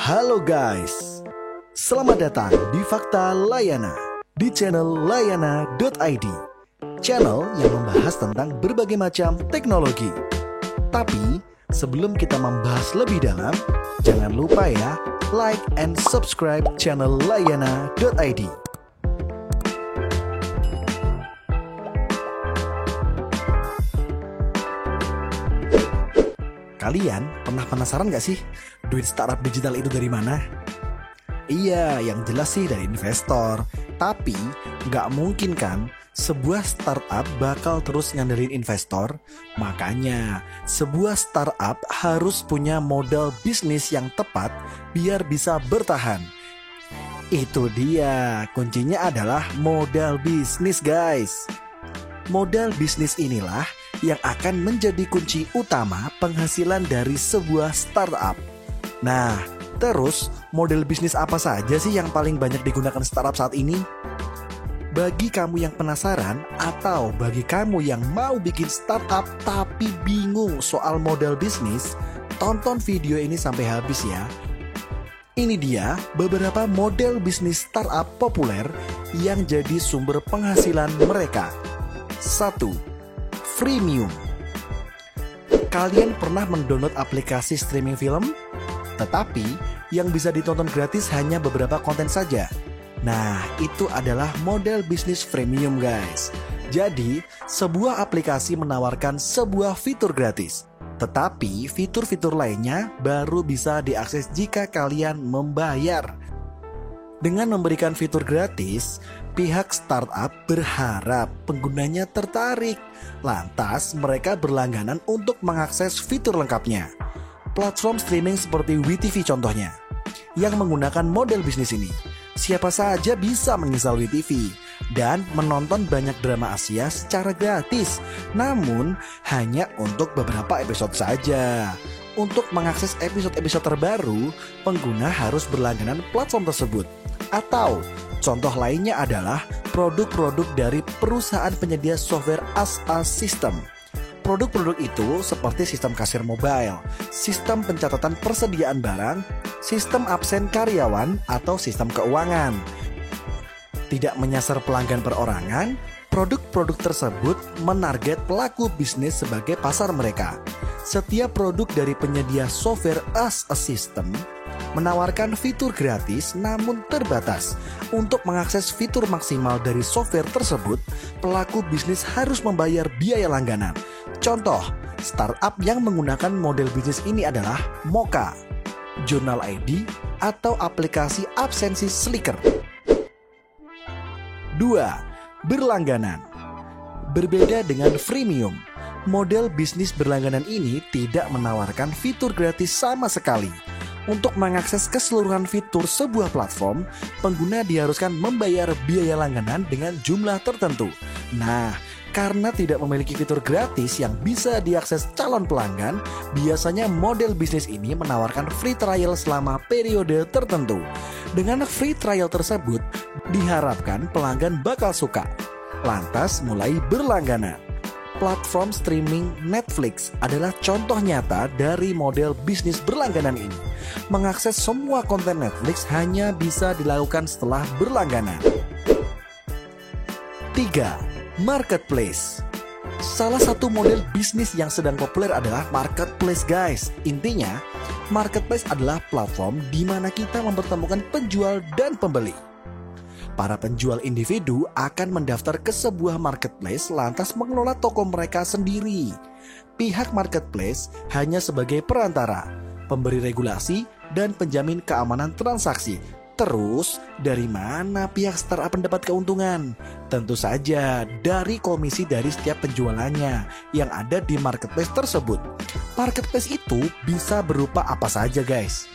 Halo guys, selamat datang di Fakta Layana di channel layana.id, channel yang membahas tentang berbagai macam teknologi. Tapi sebelum kita membahas lebih dalam, jangan lupa ya, like and subscribe channel layana.id. Kalian pernah penasaran gak sih duit startup digital itu dari mana? Iya, yang jelas sih dari investor. Tapi gak mungkin kan sebuah startup bakal terus ngandelin investor. Makanya sebuah startup harus punya modal bisnis yang tepat biar bisa bertahan. Itu dia, kuncinya adalah modal bisnis guys. Modal bisnis inilah yang akan menjadi kunci utama penghasilan dari sebuah startup. Nah, terus model bisnis apa saja sih yang paling banyak digunakan startup saat ini? Bagi kamu yang penasaran atau bagi kamu yang mau bikin startup tapi bingung soal model bisnis, tonton video ini sampai habis ya. Ini dia beberapa model bisnis startup populer yang jadi sumber penghasilan mereka. 1. Freemium. Kalian pernah mendownload aplikasi streaming film? Tetapi yang bisa ditonton gratis hanya beberapa konten saja. Nah, itu adalah model bisnis freemium guys. Jadi, sebuah aplikasi menawarkan sebuah fitur gratis. Tetapi fitur-fitur lainnya baru bisa diakses jika kalian membayar. Dengan memberikan fitur gratis, pihak startup berharap penggunanya tertarik. Lantas mereka berlangganan untuk mengakses fitur lengkapnya. Platform streaming seperti WeTV contohnya, yang menggunakan model bisnis ini. Siapa saja bisa menginstal WeTV dan menonton banyak drama Asia secara gratis. Namun hanya untuk beberapa episode saja. Untuk mengakses episode-episode terbaru, pengguna harus berlangganan platform tersebut. Atau contoh lainnya adalah produk-produk dari perusahaan penyedia software as a system. Produk-produk itu seperti sistem kasir mobile, sistem pencatatan persediaan barang, sistem absen karyawan, atau sistem keuangan. Tidak menyasar pelanggan perorangan, produk-produk tersebut menarget pelaku bisnis sebagai pasar mereka. Setiap produk dari penyedia software as a system menawarkan fitur gratis namun terbatas. Untuk mengakses fitur maksimal dari software tersebut, pelaku bisnis harus membayar biaya langganan. Contoh, startup yang menggunakan model bisnis ini adalah Moka, Journal ID, atau aplikasi absensi Slicker. 2. Berlangganan. Berbeda dengan freemium, model bisnis berlangganan ini tidak menawarkan fitur gratis sama sekali. Untuk mengakses keseluruhan fitur sebuah platform, pengguna diharuskan membayar biaya langganan dengan jumlah tertentu. Nah, karena tidak memiliki fitur gratis yang bisa diakses calon pelanggan, biasanya model bisnis ini menawarkan free trial selama periode tertentu. Dengan free trial tersebut, diharapkan pelanggan bakal suka, lantas mulai berlangganan. Platform streaming Netflix adalah contoh nyata dari model bisnis berlangganan ini. Mengakses semua konten Netflix hanya bisa dilakukan setelah berlangganan. 3. Marketplace. Salah satu model bisnis yang sedang populer adalah marketplace guys. Intinya, marketplace adalah platform di mana kita mempertemukan penjual dan pembeli. Para penjual individu akan mendaftar ke sebuah marketplace lantas mengelola toko mereka sendiri. Pihak marketplace hanya sebagai perantara, pemberi regulasi, dan penjamin keamanan transaksi. Terus, dari mana pihak startup mendapat keuntungan? Tentu saja dari komisi dari setiap penjualannya yang ada di marketplace tersebut. Marketplace itu bisa berupa apa saja guys.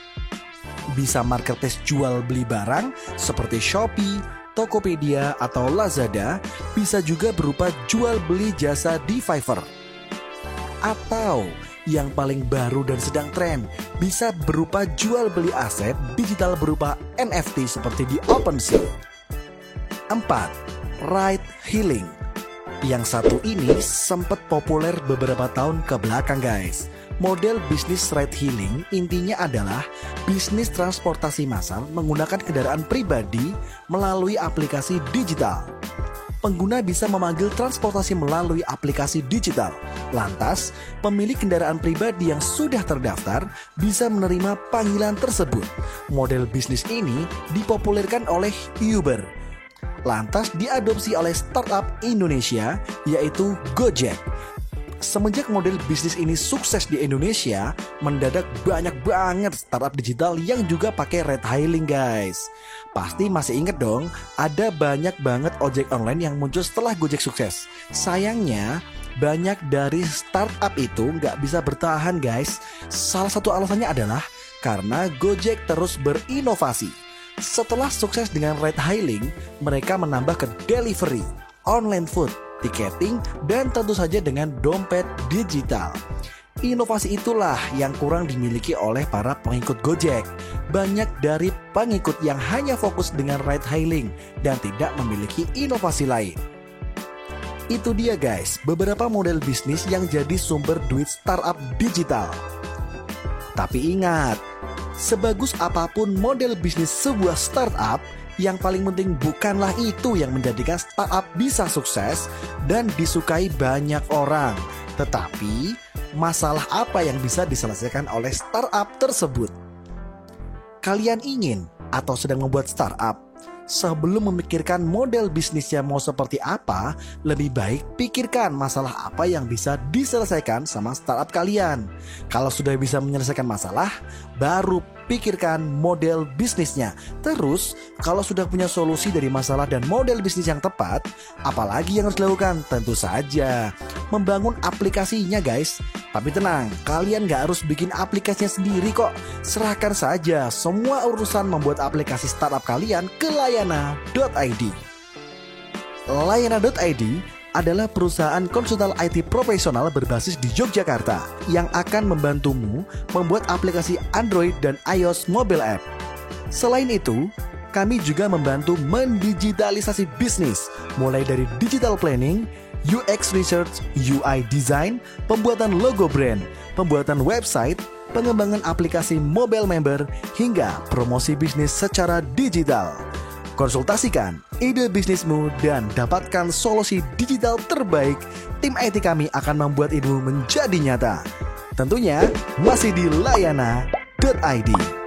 Bisa marketplace jual beli barang seperti Shopee, Tokopedia, atau Lazada. Bisa juga berupa jual beli jasa di Fiverr. Atau yang paling baru dan sedang tren, bisa berupa jual beli aset digital berupa NFT seperti di OpenSea. 4. Ride hailing. Yang satu ini sempat populer beberapa tahun ke belakang guys. Model bisnis ride hailing intinya adalah bisnis transportasi massal menggunakan kendaraan pribadi melalui aplikasi digital. Pengguna bisa memanggil transportasi melalui aplikasi digital. Lantas, pemilik kendaraan pribadi yang sudah terdaftar bisa menerima panggilan tersebut. Model bisnis ini dipopulerkan oleh Uber. Lantas diadopsi oleh startup Indonesia yaitu Gojek. Semenjak model bisnis ini sukses di Indonesia, mendadak banyak banget startup digital yang juga pakai ride hailing guys. Pasti masih inget dong, ada banyak banget ojek online yang muncul setelah Gojek sukses. Sayangnya, banyak dari startup itu nggak bisa bertahan guys. Salah satu alasannya adalah karena Gojek terus berinovasi. Setelah sukses dengan ride hailing, mereka menambah ke delivery, online food, tiketing, dan tentu saja dengan dompet digital. Inovasi itulah yang kurang dimiliki oleh para pengikut Gojek. Banyak dari pengikut yang hanya fokus dengan ride hailing dan tidak memiliki inovasi lain. Itu dia guys, beberapa model bisnis yang jadi sumber duit startup digital. Tapi ingat, sebagus apapun model bisnis sebuah startup, yang paling penting bukanlah itu yang menjadikan startup bisa sukses dan disukai banyak orang, tetapi masalah apa yang bisa diselesaikan oleh startup tersebut. Kalian ingin atau sedang membuat startup? Sebelum memikirkan model bisnisnya mau seperti apa, lebih baik pikirkan masalah apa yang bisa diselesaikan sama startup kalian. Kalau sudah bisa menyelesaikan masalah, baru pikirkan model bisnisnya. Terus, kalau sudah punya solusi dari masalah dan model bisnis yang tepat, apalagi yang harus dilakukan? Tentu saja membangun aplikasinya guys. Tapi tenang, kalian gak harus bikin aplikasinya sendiri kok. Serahkan saja semua urusan membuat aplikasi startup kalian ke Layana.id. Layana.id adalah perusahaan konsultan IT profesional berbasis di Yogyakarta yang akan membantumu membuat aplikasi Android dan iOS mobile app. Selain itu, kami juga membantu mendigitalisasi bisnis, mulai dari digital planning, UX research, UI design, pembuatan logo brand, pembuatan website, pengembangan aplikasi mobile member, hingga promosi bisnis secara digital. Konsultasikan ide bisnismu dan dapatkan solusi digital terbaik. Tim IT kami akan membuat idemu menjadi nyata. Tentunya masih di Layana.id.